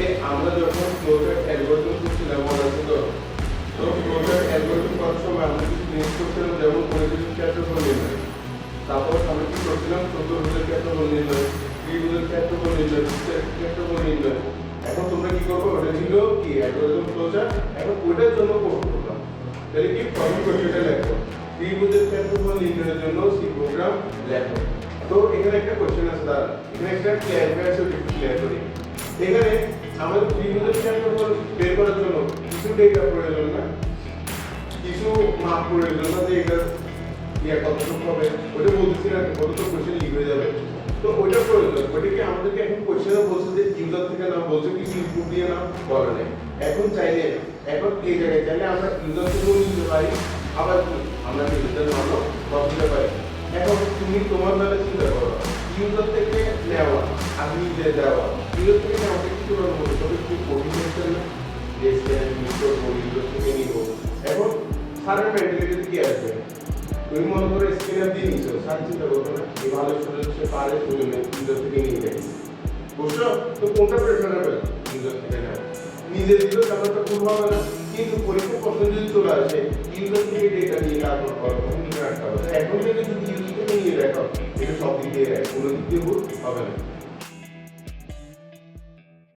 যে আমরা যখন ফ্লোচার্ট অ্যালগরিদম করছিলাম মনে আছে তো? তো ফ্লোচার্ট অ্যালগরিদম করার সময় আমরা কিছু জিনিস করছিলাম, যেমন পরিবেশের ক্ষেত্রফল নির্ণয়, তারপর আমরা কি করছিলাম চতুর্ভুজের ক্ষেত্রফল নির্ণয়, ত্রিভুজের ক্ষেত্রফল নির্ণয়, বৃত্তের ক্ষেত্রফল নির্ণয়। এখন তোমরা কি করবো, ওটা ছিল কি অ্যালগরিদম ফ্লোচার্ট, এখন ওটার জন্য কোড করলাম। তাহলে কি প্রথম কোডটা লেখো, ত্রিভুজের ক্ষেত্রফল নির্ণয়ের জন্য সি প্রোগ্রাম লেখো। তো এখানে একটা কোশ্চেন আছে, দাঁড়া এখানে একটা ক্লিয়ারিফাই আছে, একটু ক্লিয়ার করি। এখানে আমাদের ত্রিভুজের ক্ষেত্রফল বের করার জন্য কিছু ডেটা প্রয়োজন না, কিছু মাপ প্রয়োজন না, যে এটা কতটুকু হবে ওটা বলতেছি না, কতটুকু কোশ্চেন লিখে যাবে। তো ওইটা প্রয়োজন, ওইটাকে আমাদেরকে এখন কোশ্চেনে বলছে যে ইউজার থেকে নাও, বলছে কিছু ইনপুট দিয়ে নাও, বলে নাই। এখন চাইলে এখন এই জায়গায় চাইলে আমরা ইউজার থেকেও নিতে পারি, আবার কি আমরা নিজেদের নামও বসাতে পারি। এখন তুমি তোমার বেলা চিন্তা করো, ইউজার থেকে নেওয়া আর নিজে দেওয়া, ইউজার থেকে নেওয়াটা কিছু মনে করো, তবে খুব কঠিন হচ্ছে না, যে ইউজার থেকে নিব। এখন সারের মেন্টালিটি কি আসবে, তুমি মনে করো স্ক্রিনার দিয়ে নিছো, স্যার চিন্তা করবে না এই ভালো সে পারে প্রয়োজনে ইউজার থেকে নিয়ে নেয়, বুঝছো? তো কোনটা প্রেফারেবল, ইউজার থেকে নেওয়া। নিজে দিলেও তেমনটা ভুল হবে না, কিন্তু পরীক্ষার প্রশ্ন যদি চলে আসে ইউজার থেকে ডেটা নিয়ে তারপর করো, তখন কি রাখতে হবে। এখন থেকে যদি ইউজার থেকে নিয়ে রাখো, এটা সব দিক দিয়ে রাখো, কোনো দিক দিয়ে ভুল হবে না।